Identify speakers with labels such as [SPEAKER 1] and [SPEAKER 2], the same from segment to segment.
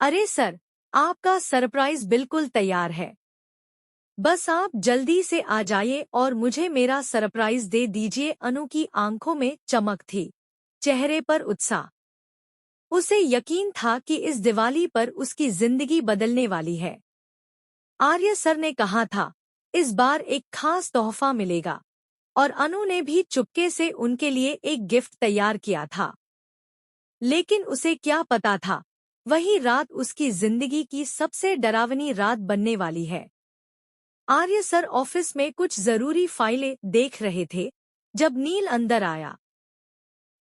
[SPEAKER 1] अरे सर, आपका सरप्राइज बिल्कुल तैयार है। बस आप जल्दी से आ जाइए और मुझे मेरा सरप्राइज दे दीजिए। अनु की आंखों में चमक थी, चेहरे पर उत्साह। उसे यकीन था कि इस दिवाली पर उसकी जिंदगी बदलने वाली है। आर्य सर ने कहा था, इस बार एक खास तोहफा मिलेगा, और अनु ने भी चुपके से उनके लिए एक गिफ्ट तैयार किया था। लेकिन उसे क्या पता था, वही रात उसकी जिंदगी की सबसे डरावनी रात बनने वाली है। आर्य सर ऑफिस में कुछ जरूरी फाइलें देख रहे थे जब नील अंदर आया।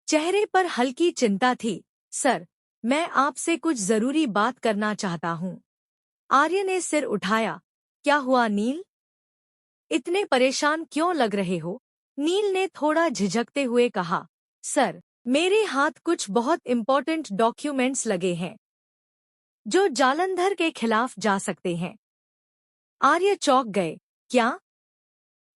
[SPEAKER 1] चेहरे पर हल्की चिंता थी। सर, मैं आपसे कुछ जरूरी बात करना चाहता हूँ। आर्य ने सिर उठाया। क्या हुआ नील? इतने परेशान क्यों लग रहे हो? नील ने थोड़ा झिझकते हुए कहा, सर, मेरे हाथ कुछ बहुत इम्पोर्टेंट डॉक्यूमेंट्स लगे हैं जो जालंधर के खिलाफ जा सकते हैं। आर्य चौंक गए। क्या?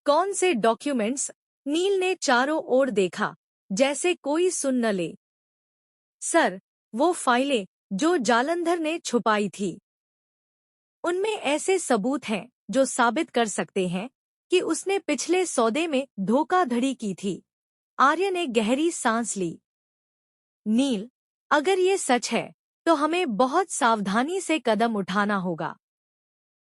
[SPEAKER 1] कौन से डॉक्यूमेंट्स? नील ने चारों ओर देखा, जैसे कोई सुन न ले। सर, वो फाइलें जो जालंधर ने छुपाई थी। उनमें ऐसे सबूत हैं जो साबित कर सकते हैं कि उसने पिछले सौदे में धोखाधड़ी की थी। आर्य ने गहरी सांस ली। नील, अगर ये सच है तो हमें बहुत सावधानी से कदम उठाना होगा।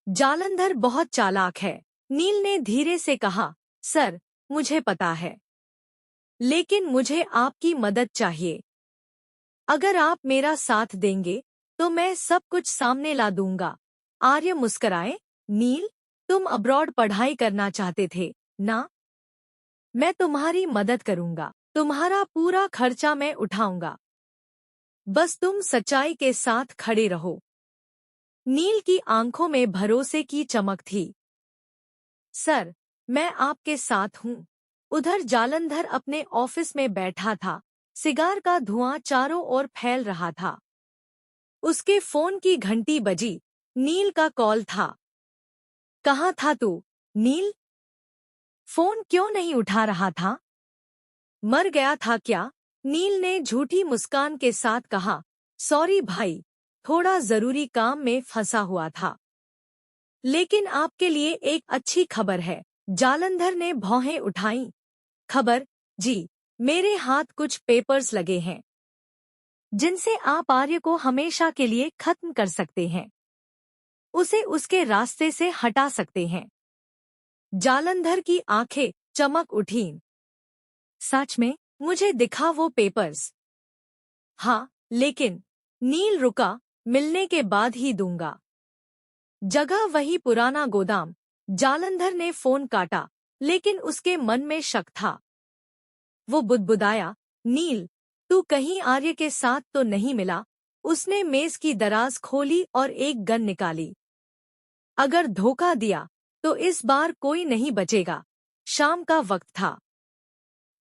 [SPEAKER 1] जालंधर बहुत चालाक है। नील ने धीरे से कहा, सर, मुझे पता है, लेकिन मुझे आपकी मदद चाहिए। अगर आप मेरा साथ देंगे तो मैं सब कुछ सामने ला दूंगा। आर्य मुस्कराए। नील, तुम अब्रॉड पढ़ाई करना चाहते थे ना? मैं तुम्हारी मदद करूंगा। तुम्हारा पूरा खर्चा मैं उठाऊंगा। बस तुम सच्चाई के साथ खड़े रहो। नील की आंखों में भरोसे की चमक थी। सर, मैं आपके साथ हूँ। उधर जालंधर अपने ऑफिस में बैठा था। सिगार का धुआं चारों ओर फैल रहा था। उसके फोन की घंटी बजी। नील का कॉल था। कहाँ था तू, नील? फोन क्यों नहीं उठा रहा था? मर गया था क्या? नील ने झूठी मुस्कान के साथ कहा, सॉरी भाई, थोड़ा जरूरी काम में फंसा हुआ था। लेकिन आपके लिए एक अच्छी खबर है। जालंधर ने भौहें उठाईं। खबर? जी, मेरे हाथ कुछ पेपर्स लगे हैं जिनसे आप आर्य को हमेशा के लिए खत्म कर सकते हैं। उसे उसके रास्ते से हटा सकते हैं। जालंधर की आंखें चमक उठीं। सच में? मुझे दिखा वो पेपर्स। हाँ, लेकिन नील रुका। मिलने के बाद ही दूंगा। जगह वही पुराना गोदाम। जालंधर ने फोन काटा, लेकिन उसके मन में शक था। वो बुदबुदाया, नील, तू कहीं आर्य के साथ तो नहीं मिला? उसने मेज की दराज खोली और एक गन निकाली। अगर धोखा दिया तो इस बार कोई नहीं बचेगा। शाम का वक्त था।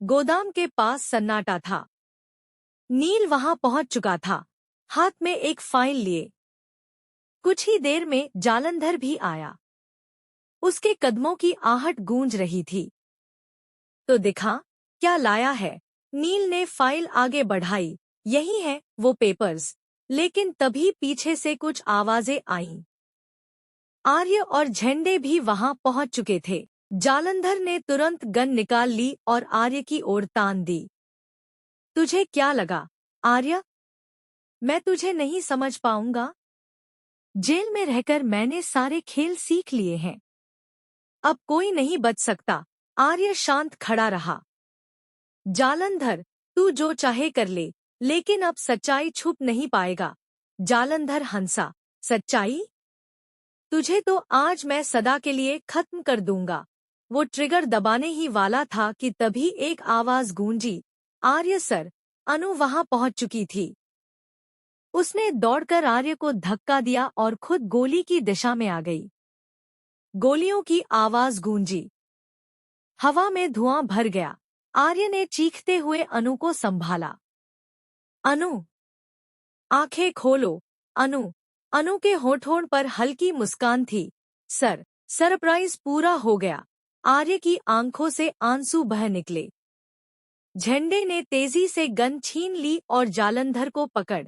[SPEAKER 1] गोदाम के पास सन्नाटा था। नील वहां पहुंच चुका था, हाथ में एक फाइल लिए। कुछ ही देर में जालंधर भी आया। उसके कदमों की आहट गूंज रही थी। तो दिखा, क्या लाया है? नील ने फाइल आगे बढ़ाई। यही है वो पेपर्स। लेकिन तभी पीछे से कुछ आवाजें आईं। आर्य और झंडे भी वहां पहुंच चुके थे। जालंधर ने तुरंत गन निकाल ली और आर्य की ओर तान दी। तुझे क्या लगा, आर्य? मैं तुझे नहीं समझ पाऊंगा। जेल में रहकर मैंने सारे खेल सीख लिए हैं। अब कोई नहीं बच सकता। आर्य शांत खड़ा रहा। जालंधर, तू जो चाहे कर ले, लेकिन अब सच्चाई छुप नहीं पाएगा। जालंधर हंसा। सच्चाई? तुझे तो आज मैं सदा के लिए खत्म कर दूंगा। वो ट्रिगर दबाने ही वाला था कि तभी एक आवाज गूंजी। आर्य सर! अनु वहां पहुंच चुकी थी। उसने दौड़कर आर्य को धक्का दिया और खुद गोली की दिशा में आ गई। गोलियों की आवाज गूंजी। हवा में धुआं भर गया। आर्य ने चीखते हुए अनु को संभाला। अनु! आंखें खोलो, अनु! अनु के होठों पर हल्की मुस्कान थी। सर, सरप्राइज पूरा हो गया। आर्य की आंखों से आंसू बह निकले। झंडे ने तेजी से गन छीन ली और जालंधर को पकड़